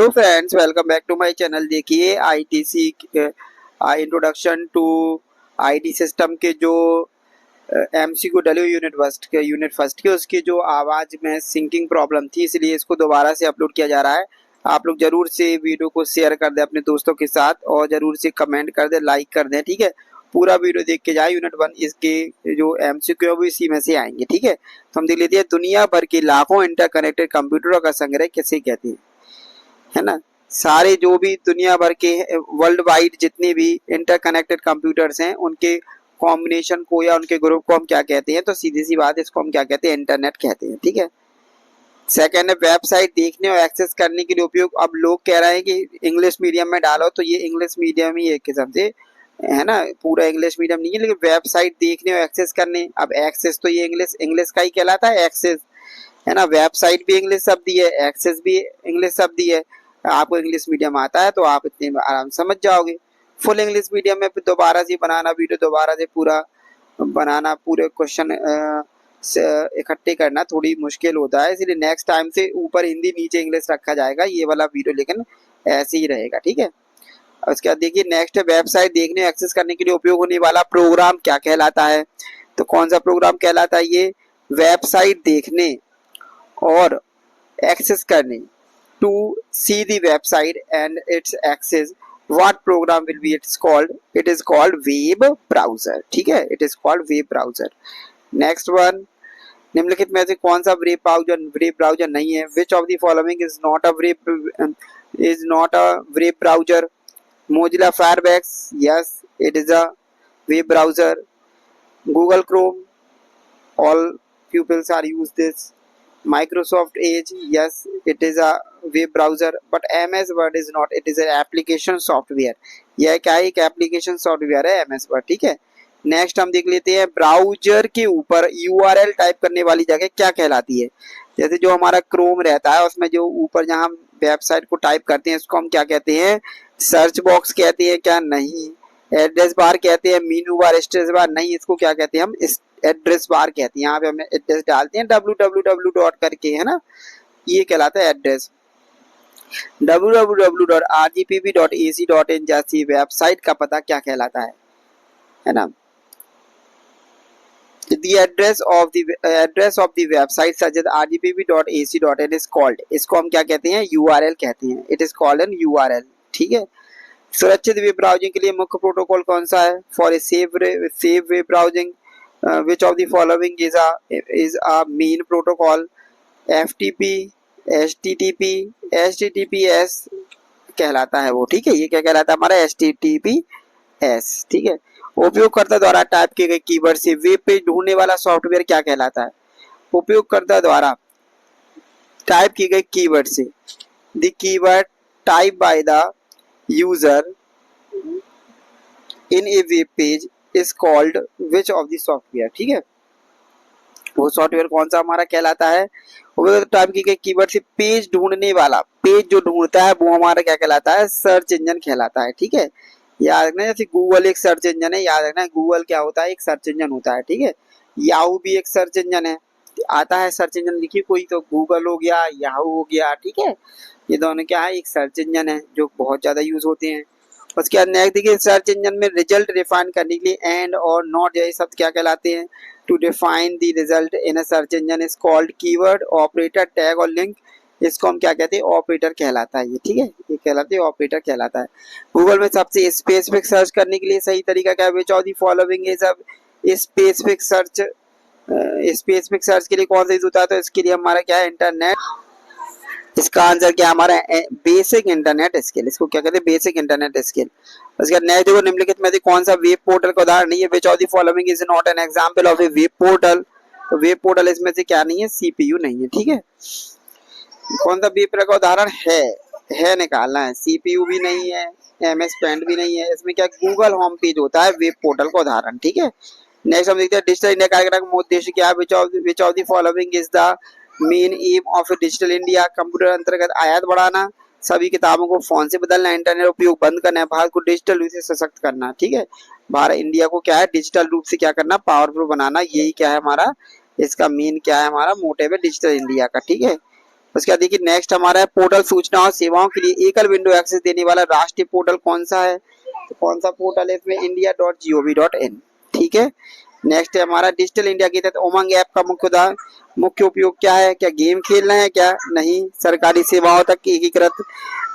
Hello friends, welcome back to my channel. देखिए ITC introduction to IT system के जो MCQ डले unit first के उसकी जो आवाज़ में सिंकिंग प्रॉब्लम थी, इसलिए इसको दोबारा से अपलोड किया जा रहा है। आप लोग जरूर से वीडियो को शेयर कर दें अपने दोस्तों के साथ और जरूर से कमेंट कर दें, लाइक कर दें। ठीक है, पूरा वीडियो देख के जाए। यूनिट 1 इसके जो एमसीक्यू है वो इसी में से आएंगे। ठीक है, तो हम देख लेते हैं दुनिया भर के लाखों इंटरकनेक्टेड कंप्यूटरों का संग्रह किसे कहते हैं, है ना। सारे जो भी दुनिया भर के वर्ल्ड वाइड जितने भी इंटरकनेक्टेड कंप्यूटर्स हैं उनके कॉम्बिनेशन को या उनके ग्रुप को हम क्या कहते हैं, तो सीधी सी बात, इसको हम क्या कहते हैं, इंटरनेट कहते हैं। ठीक है। सेकंड है वेबसाइट देखने और एक्सेस करने के लिए उपयोग। अब लोग कह रहे हैं कि इंग्लिश मीडियम में डालो, तो ये इंग्लिश मीडियम ही एक किस्म से है ना, पूरा इंग्लिश मीडियम नहीं है, लेकिन वेबसाइट देखने और एक्सेस करने। अब एक्सेस तो ये इंग्लिश का ही कहलाता है, एक्सेस, है ना। वेबसाइट भी इंग्लिश शब्द ही है, एक्सेस भी इंग्लिश शब्द ही है। आपको इंग्लिश मीडियम आता है तो आप इतने आराम समझ जाओगे। फुल इंग्लिश मीडियम में दोबारा से बनाना वीडियो, दोबारा से पूरा बनाना, पूरे क्वेश्चन इकट्ठे करना थोड़ी मुश्किल होता है, इसलिए नेक्स्ट टाइम से ऊपर हिंदी नीचे इंग्लिश रखा जाएगा ये वाला वीडियो, लेकिन ऐसे ही रहेगा। ठीक है। उसके बाद देखिए नेक्स्ट है वेबसाइट देखने एक्सेस करने के लिए उपयोग होने वाला प्रोग्राम क्या कहलाता है। तो कौन सा प्रोग्राम कहलाता है ये, वेबसाइट देखने और एक्सेस करने, to see the website and its access, what program will be it's called, it is called web browser। ठीक है, it is called web browser। next one, निम्नलिखित में से कौन सा वेब ब्राउजर नहीं है। which of the following is not a web browser? mozilla firefox, yes it is a web browser। google chrome, all pupils are use this। Microsoft Edge, yes it is a web browser, but MS Word is not, it is an application software। यह क्या है, एक application software है MS Word। ठीक है। Next हम देख लेते हैं ब्राउजर के ऊपर URL टाइप करने वाली जगह क्या कहलाती है। जैसे जो हमारा क्रोम रहता है उसमें जो ऊपर जहाँ वेबसाइट को टाइप करते हैं उसको हम क्या कहते हैं, सर्च बॉक्स कहते हैं क्या, नहीं। एड्रेस बार कहते हैं, मीनू बार, स्टेटस बार, नहीं। इसको क्या कहते हैं हम, एड्रेस बार कहते हैं। यहाँ पे हमने एड्रेस डालते हैं www डॉट करके, है ना, ये कहलाता है एड्रेस। www.rgpb.ac.in जैसी वेबसाइट का पता क्या कहलाता है ना। The address of the website such as rgpb.ac.in is called, इसको हम क्या कहते हैं, URL कहते हैं। It is called an URL। ठीक है। सुरक्षित वेब ब्राउजिंग के लिए मुख्य प्रोटोकॉल कौन सा है, for a safe web browsing which of the following is a main protocol? FTP, HTTP, HTTPS कहलाता है वो। ठीक है, ये क्या कहलाता है हमारा, HTTPS। ठीक है। उपयोगकर्ता द्वारा टाइप किए गए कीवर्ड से वेब पेज ढूंढने वाला सॉफ्टवेयर क्या कहलाता है। उपयोगकर्ता द्वारा टाइप किए गए कीवर्ड से, the keyword type by the user in A web page is called which of the software। ठीक है, वो सॉफ्टवेयर कौन सा हमारा कहलाता है। टाइप की गई कीवर्ड से पेज ढूंढने वाला, पेज जो ढूंढता है वो हमारा क्या कहलाता है, सर्च इंजन कहलाता है। ठीक है, याद रखना, जैसे गूगल एक सर्च इंजन है, याद रखना गूगल क्या होता है, एक सर्च इंजन होता है। ठीक है, याहू भी एक सर्च इंजन है, आता है सर्च इंजन लिखिए कोई, तो गूगल हो गया, याहू हो गया। ठीक है, ये दोनों क्या है, एक सर्च इंजन है जो बहुत ज्यादा यूज होते हैं। उसके बाद नेक्स्ट देखिए सर्च इंजन में रिजल्ट डिफाइन करने के लिए एंड और नॉट जैसे शब्द क्या कहलाते हैं। To define the result in a search engine is called keyword, operator, tag और लिंक, इसको हम क्या कहते हैं, ऑपरेटर कहलाता है ये। ठीक है, ये कहलाते हैं ऑपरेटर कहलाता है। गूगल में सबसे स्पेसिफिक सर्च करने के लिए सही तरीका क्या है, विच of the following is specific search. Specific search के लिए कौन सा यूज होता है, तो इसके लिए हमारा क्या है, इंटरनेट। इसका आंसर क्या हमारा बेसिक इंटरनेट स्किल, इसको क्या कहते हैं, बेसिक इंटरनेट स्किल। उसके बाद नेक्स्ट देखो निम्नलिखित में से कौन सा वेब पोर्टल का उदाहरण नहीं है, विच of the following is not an example of A web portal. तो वेब पोर्टल इसमें से क्या नहीं है, CPU नहीं है। ठीक है, कौन सा वेब पोर्टल का उदाहरण है निकालना है, CPU भी नहीं है, MS पेंट भी नहीं है, इसमें क्या गूगल होम पेज होता है वेब पोर्टल का उदाहरण। ठीक है। नेक्स्ट हम देखते हैं डिजिटल इंडिया कार्यक्रम का उद्देश्य क्या है, विच of the following is the main M of digital India. Computer अंतर्गत आयात बढ़ाना, सभी किताबों को फोन से बदलना, इंटरनेट उपयोग बंद करना है, भारत को डिजिटल रूप से सशक्त करना। ठीक है, भारत इंडिया को क्या है, डिजिटल रूप से क्या करना, पावरफुल बनाना, यही क्या है हमारा, इसका मेन क्या है हमारा मोटिव है डिजिटल इंडिया का। ठीक है, उसके बाद देखिए नेक्स्ट हमारा है पोर्टल सूचना और सेवाओं के लिए एकल विंडो एक्सेस देने वाला राष्ट्रीय पोर्टल कौन सा है, तो कौन सा पोर्टल है इसमें, india.gov.in। ठीक है। नेक्स्ट है हमारा डिजिटल इंडिया के तहत उमंग ऐप का मुख्य उपयोग क्या है, क्या गेम खेलना है, क्या नहीं, सरकारी सेवाओं तक की एकीकृत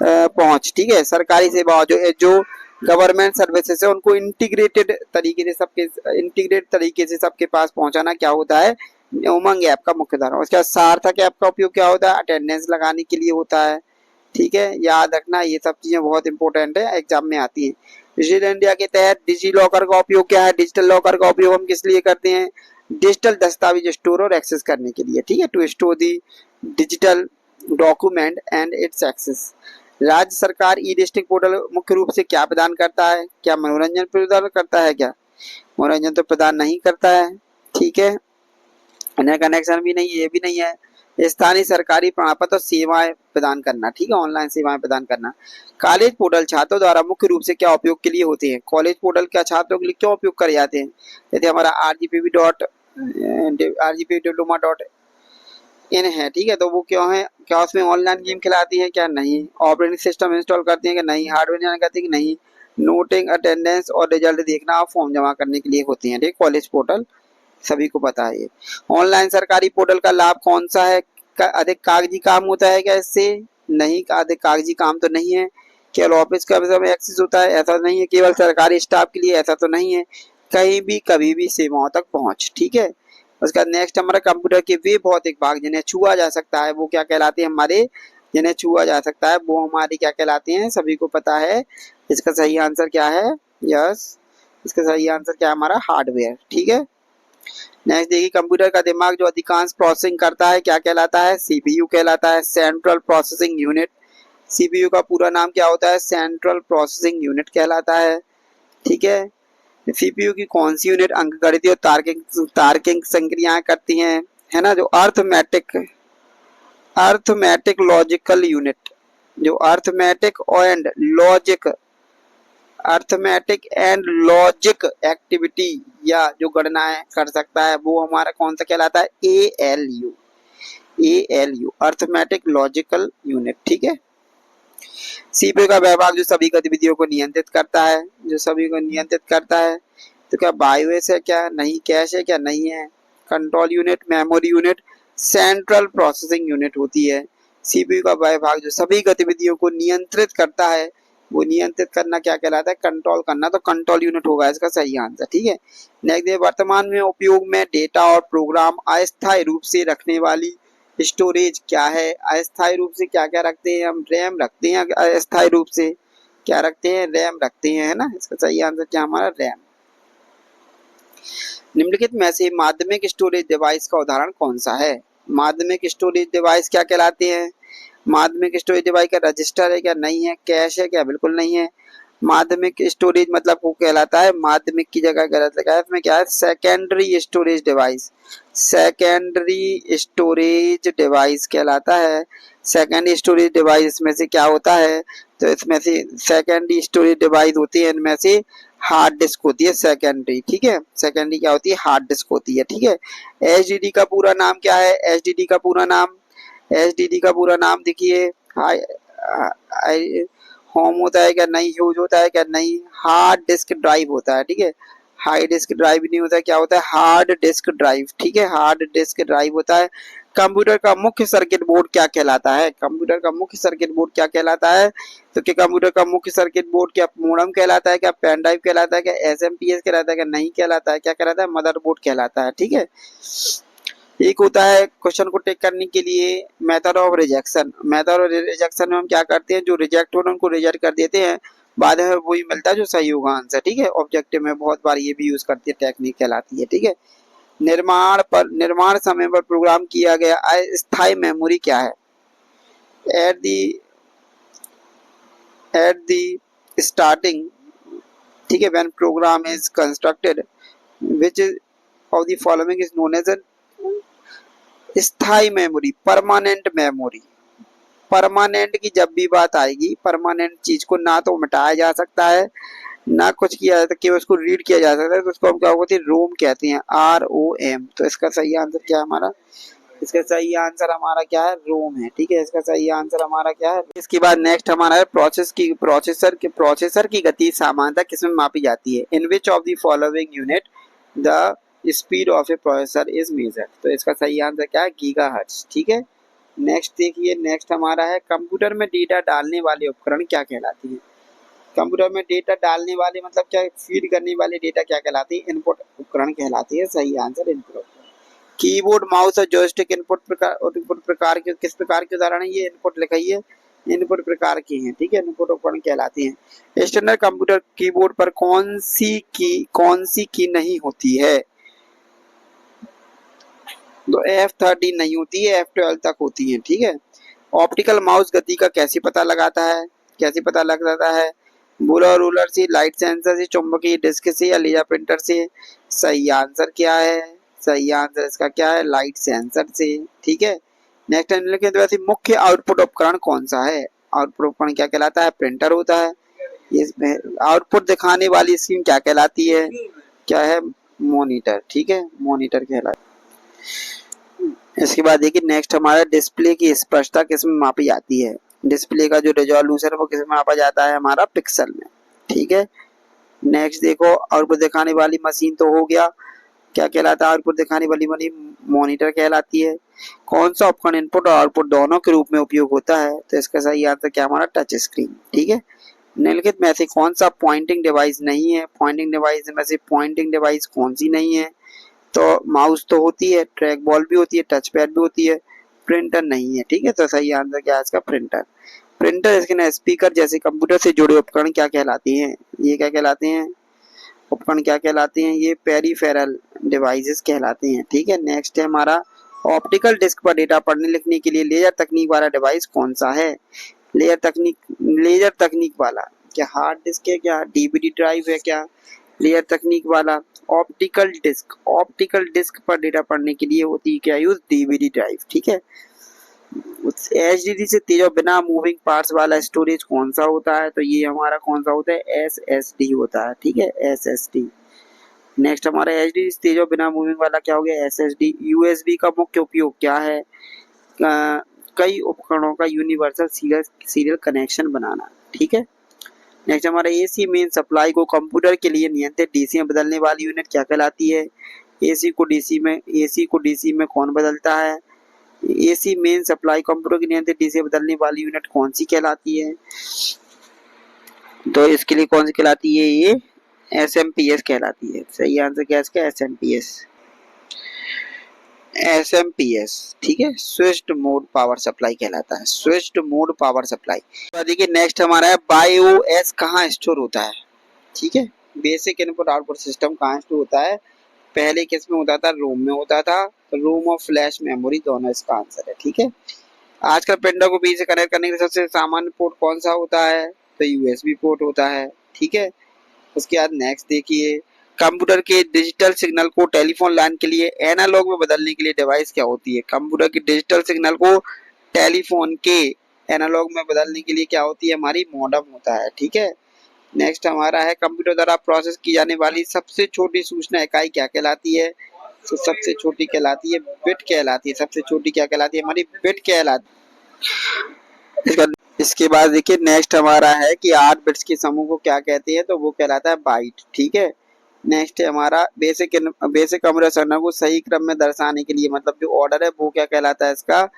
पहुंच। ठीक है, सरकारी सेवाओं जो गवर्नमेंट सर्विसेज है उनको इंटीग्रेट तरीके से सबके पास पहुंचाना क्या होता है, उमंग ऐप का मुख्य उदाहरण। उसके बाद सार्थक ऐप का उपयोग क्या होता है, अटेंडेंस लगाने के लिए होता है। ठीक है, याद रखना ये सब चीजें बहुत इंपॉर्टेंट है, एग्जाम में आती है। डिजिटल इंडिया के तहत डिजी लॉकर का उपयोग क्या है, डिजिटल लॉकर का उपयोग हम किस लिए करते हैं, डिजिटल दस्तावेज स्टोर और एक्सेस करने के लिए। ठीक है, to store the digital document and its access. राज्य सरकार ई डिस्ट्रिक्ट पोर्टल मुख्य रूप से क्या प्रदान करता है, क्या मनोरंजन प्रदान करता है, क्या मनोरंजन तो प्रदान नहीं करता है। ठीक है, कनेक्शन भी नहीं, ये भी नहीं है। स्थानीय सरकारी प्रमाणपत्र सेवाएं प्रदान करना। ठीक है, ऑनलाइन सेवाएं प्रदान करना। कॉलेज पोर्टल छात्रों द्वारा मुख्य रूप से क्या उपयोग के लिए होते हैं, कॉलेज पोर्टल क्या छात्रों के लिए क्यों उपयोग करे जाते हैं, जैसे हमारा rgpv.diploma.in है। ठीक है, तो वो क्यों है, क्या उसमें ऑनलाइन गेम खिलाती है, क्या नहीं, ऑपरेटिंग सिस्टम इंस्टॉल करती है, क्या नहीं, हार्डवेयर जान करती है, कि नहीं, नोटिंग अटेंडेंस और रिजल्ट देखना और फॉर्म जमा करने के लिए होती है। ठीक, कॉलेज पोर्टल सभी को पता है। ये ऑनलाइन सरकारी पोर्टल का लाभ कौन सा है, अधिक कागजी काम होता है क्या इससे, नहीं, अधिक कागजी काम तो नहीं है। केवल ऑफिस का एक्सेस होता है, ऐसा नहीं है। केवल सरकारी स्टाफ के लिए, ऐसा तो नहीं है। कहीं भी कभी भी सेवाओं तक पहुंच। ठीक है, उसका नेक्स्ट हमारा कंप्यूटर के वे भौतिक भाग जिन्हें छुआ जा सकता है वो क्या कहलाते हैं, हमारे जिन्हें छुआ जा सकता है वो हमारे क्या कहलाते हैं, सभी को पता है। इसका सही आंसर क्या है, यस, इसका सही आंसर क्या है हमारा, हार्डवेयर। ठीक है, नेक्स्ट देखिए कंप्यूटर का दिमाग जो अधिकांश प्रोसेसिंग करता है क्या कहलाता है, सीपीयू कहलाता है, सेंट्रल प्रोसेसिंग यूनिट। सीपीयू का पूरा नाम क्या होता है, सेंट्रल प्रोसेसिंग यूनिट कहलाता है। ठीक है, सीपीयू की कौन सी यूनिट अंकगणितीय और तार्किक संक्रियाएं करती हैं, है ना, जो अर्थमेटिक लॉजिकल यूनिट, जो अर्थमेटिक एंड लॉजिक एक्टिविटी या जो गणनाएं कर सकता है वो हमारा कौन सा कहलाता है, एएलयू अर्थमेटिक लॉजिकल यूनिट। ठीक है, सीपीयू का विभाग जो सभी गतिविधियों को नियंत्रित करता है, तो क्या बायोस है, क्या नहीं, कैश है, क्या नहीं है, control unit, memory unit, central processing unit होती है। सीपीयू का विभाग जो सभी गतिविधियों को नियंत्रित करता है वो नियंत्रित करना क्या कहलाता है, कंट्रोल करना, तो कंट्रोल यूनिट होगा इसका सही आंसर। ठीक है, नेक्स्ट वर्तमान में उपयोग में डेटा और प्रोग्राम अस्थायी रूप से रखने वाली स्टोरेज क्या है, अस्थायी रूप से क्या क्या रखते हैं हम, रैम रखते हैं, अस्थायी रूप से क्या रखते हैं, रैम रखते हैं, है ना, इसका सही आंसर क्या हमारा, रैम। निम्नलिखित में से माध्यमिक स्टोरेज डिवाइस का उदाहरण कौन सा है, माध्यमिक स्टोरेज डिवाइस क्या कहलाते हैं, माध्यमिक स्टोरेज डिवाइस का रजिस्टर है, क्या नहीं है, कैश है, क्या बिल्कुल नहीं है। माध्यमिक स्टोरेज मतलब वो कहलाता है, माध्यमिक की जगह गलत लगा है, इसमें क्या है, secondary storage device, secondary storage device कहलाता है। सेकेंडरी स्टोरेज डिवाइस में से क्या होता है, तो इसमें से सेकेंडरी स्टोरेज डिवाइस होती है, इनमें से हार्ड डिस्क होती है सेकेंडरी। ठीक है, सेकेंडरी क्या होती है, हार्ड डिस्क होती है। ठीक है, एचडीडी का पूरा नाम क्या है, एचडीडी का पूरा नाम देखिए, होम होता है क्या नहीं, ह्यूज होता है क्या नहीं, हार्ड डिस्क ड्राइव होता है। ठीक है, हाई डिस्क ड्राइव नहीं होता है, क्या होता है, हार्ड डिस्क ड्राइव। ठीक है, हार्ड डिस्क ड्राइव होता है। कंप्यूटर का मुख्य सर्किट बोर्ड क्या कहलाता है, कंप्यूटर का मुख्य सर्किट बोर्ड क्या कहलाता है, तो क्या कंप्यूटर का मुख्य सर्किट बोर्ड क्या मोडेम कहलाता है, क्या पेन ड्राइव कहलाता है, क्या एसएमपीएस कहलाता है, क्या नहीं कहलाता है, क्या कहलाता है, मदरबोर्ड कहलाता है। ठीक है, एक होता है क्वेश्चन को टिक करने के लिए method of rejection, method of rejection में हम क्या करते हैं, जो रिजेक्ट हो उनको रिजेक्ट कर देते हैं, बाद में वही मिलता है जो सही होगा आंसर। ठीक है, ऑब्जेक्टिव में बहुत बार ये भी यूज करती है, टेक्निक कहलाती है। ठीक है, निर्माण समय पर प्रोग्राम किया गया अस्थायी मेमोरी क्या है, एट दी स्टार्टिंग। ठीक है, when program is constructed which of the following is known as स्थायी मेमोरी, परमानेंट मेमोरी। परमानेंट की जब भी बात आएगी, परमानेंट चीज को ना तो मिटाया जा सकता है ना कुछ किया जाता है, केवल उसको रीड किया जा सकता है, तो उसको हम क्या बोलते हैं, रोम कहते हैं, ROM। तो इसका सही आंसर क्या है हमारा, इसका सही आंसर हमारा क्या है, रोम है। ठीक है, इसका सही आंसर हमारा क्या है। इसके बाद नेक्स्ट हमारा है प्रोसेसर की गति सामान्यतः किसमें मापी जाती है। In which of the following unit the speed of a processor is measured. तो इसका सही आंसर क्या है, गीगाहर्ट्ज। ठीक है, नेक्स्ट देखिए, नेक्स्ट हमारा है कंप्यूटर में डेटा डालने वाले उपकरण क्या कहलाते हैं। कंप्यूटर में डेटा डालने वाले मतलब क्या, फीड करने वाले डेटा क्या कहलाते हैं, इनपुट उपकरण कहलाते हैं। सही आंसर इनपुट उपकरण। कीबोर्ड, माउस और जॉयस्टिक इनपुट प्रकार के किस प्रकार के उदाहरण है, ये इनपुट लिखाइए, इनपुट प्रकार के हैं। ठीक है, इनपुट उपकरण कहलाते हैं। स्टैंडर्ड कंप्यूटर कीबोर्ड पर कौन सी की नहीं होती है। तो F13 नहीं होती है, F12 तक होती है। ठीक है, ऑप्टिकल माउस गति का कैसे पता लगाता है, कैसे पता लगाता है, बुलर रूलर से, लाइट सेंसर से, चुंबकीय डिस्क से या लेजर प्रिंटर से। सही आंसर क्या है, सही आंसर इसका क्या है, लाइट सेंसर से। ठीक है, नेक्स्ट निम्नलिखित मुख्य आउटपुट उपकरण कौन सा है। आउटपुट उपकरण क्या कहलाता है, प्रिंटर होता है। इसमें आउटपुट दिखाने वाली स्क्रीन क्या कहलाती है, क्या है, मॉनिटर। ठीक है, मॉनिटर कहलाता है। इसके बाद देखिए नेक्स्ट हमारा डिस्प्ले की स्पष्टता किसमें मापी जाती है। डिस्प्ले का जो रेजोल्यूशन है वो किसमें मापा जाता है, हमारा पिक्सल में। ठीक है, नेक्स्ट देखो, आउटपुट दिखाने वाली मशीन तो हो गया, क्या कहलाता है, आउटपुट दिखाने वाली मशीन मॉनिटर कहलाती है। कौन सा उपकरण इनपुट और आउटपुट दोनों के रूप में उपयोग होता है। तो इसका सही आंसर क्या हमारा, टच स्क्रीन। ठीक है, निम्नलिखित में से कौन सा पॉइंटिंग डिवाइस नहीं है। पॉइंटिंग डिवाइस में से पॉइंटिंग डिवाइस कौन सी नहीं है। तो माउस तो होती है, ट्रैक बॉल भी होती है, टच पैड भी होती है, प्रिंटर नहीं है। ठीक है, तो सही आंसर क्या है इसका, प्रिंटर। प्रिंटर स्कैनर स्पीकर जैसे कंप्यूटर से जुड़े उपकरण क्या कहलाते हैं। ये क्या कहलाते हैं, उपकरण क्या कहलाते हैं, ये पेरिफेरल डिवाइसेस कहलाते हैं। ठीक है, नेक्स्ट है हमारा ऑप्टिकल डिस्क पर डेटा पढ़ने लिखने के लिए लेजर तकनीक वाला डिवाइस कौन सा है। लेजर तकनीक वाला क्या हार्ड डिस्क है, क्या डीवीडी ड्राइव है, क्या लेजर तकनीक वाला ऑप्टिकल डिस्क पर डेटा पढ़ने के लिए होती है क्या यूज, डीवीडी ड्राइव। ठीक है, एचडीडी से तेज और बिना मूविंग पार्ट्स वाला स्टोरेज कौन सा होता है। तो ये हमारा कौन सा होता है, एसएसडी होता है। ठीक है, एसएसडी। नेक्स्ट हमारा एचडीडी से तेज और बिना मूविंग वाला क्या हो गया, एसएसडी। यूएसबी का मुख्य उपयोग क्या है, कई उपकरणों का यूनिवर्सल सीरियल कनेक्शन बनाना। ठीक है, नेक्स्ट हमारा एसी मेन सप्लाई को कंप्यूटर के लिए नियंत्रित डीसी में बदलने वाली यूनिट क्या कहलाती है। एसी को डीसी में कौन बदलता है। एसी मेन सप्लाई कंप्यूटर के नियंत्रित डीसी में बदलने वाली यूनिट कौन सी कहलाती है। तो इसके लिए कौन सी कहलाती है, ये एसएमपीएस कहलाती है। सही आंसर क्या है इसका, एसएमपीएस। ठीक है, स्विच्ड मोड पावर सप्लाई कहलाता है, स्विच्ड मोड पावर सप्लाई। तो देखिए नेक्स्ट हमारा है बायोएस कहाँ स्टोर होता है। ठीक है, बेसिक इनपुट आउटपुट सिस्टम कहाँ स्टोर होता है। पहले किस में होता था, रोम में होता था, रोम और फ्लैश मेमोरी दोनों इसका आंसर है। ठीक है, आजकल प्रिंटर को बीच से कनेक्ट करने के लिए सबसे सामान्य पोर्ट कौन सा होता है, तो यूएसबी पोर्ट होता है। ठीक है, उसके बाद नेक्स्ट देखिए, कंप्यूटर के डिजिटल सिग्नल को टेलीफोन लाइन के लिए एनालॉग में बदलने के लिए डिवाइस क्या होती है। कंप्यूटर के डिजिटल सिग्नल को टेलीफोन के एनालॉग में बदलने के लिए क्या होती है, हमारी मॉडेम होता है। ठीक है, नेक्स्ट हमारा है कंप्यूटर द्वारा प्रोसेस की जाने वाली सबसे छोटी सूचना इकाई क्या कहलाती है। तो सबसे छोटी कहलाती है बिट कहलाती है, सबसे छोटी क्या कहलाती है, हमारी बिट कहलाती है। इसके बाद देखिए नेक्स्ट हमारा है कि 8 बिट्स के समूह को क्या कहते हैं, तो वो कहलाता है बाइट। ठीक है, नेक्स्ट है हमारा बेसिक कंप्यूटर संरचना को सही क्रम में दर्शाने के लिए मतलब जो ऑर्डर है वो क्या कहलाता है इसका।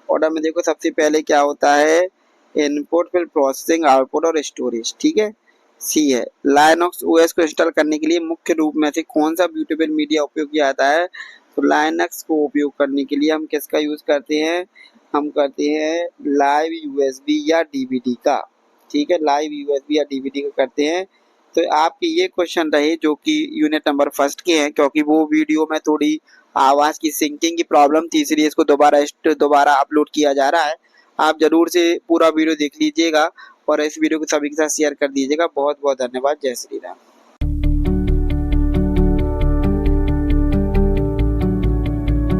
ऑर्डर में देखो सबसे पहले क्या होता है, इनपुट, फिर प्रोसेसिंग, आउटपुट और स्टोरेज। ठीक है, सी है लाइनक्स ओएस को इंस्टॉल करने के लिए मुख्य रूप में से कौन सा बूटेबल मीडिया उपयोग किया जाता है। तो लाइनक्स को उपयोग करने के लिए हम किसका यूज करते हैं, हम करते हैं लाइव यूएसबी या डीवीडी का। ठीक है, लाइव यूएसबी या डीवीडी का करते हैं। तो आपके ये क्वेश्चन रहे जो कि यूनिट नंबर फर्स्ट के हैं, क्योंकि वो वीडियो में थोड़ी आवाज की सिंकिंग की प्रॉब्लम थी, इसलिए इसको दोबारा अपलोड किया जा रहा है। आप जरूर से पूरा वीडियो देख लीजिएगा और इस वीडियो को सभी के साथ शेयर कर दीजिएगा। बहुत बहुत धन्यवाद। जय श्री राम।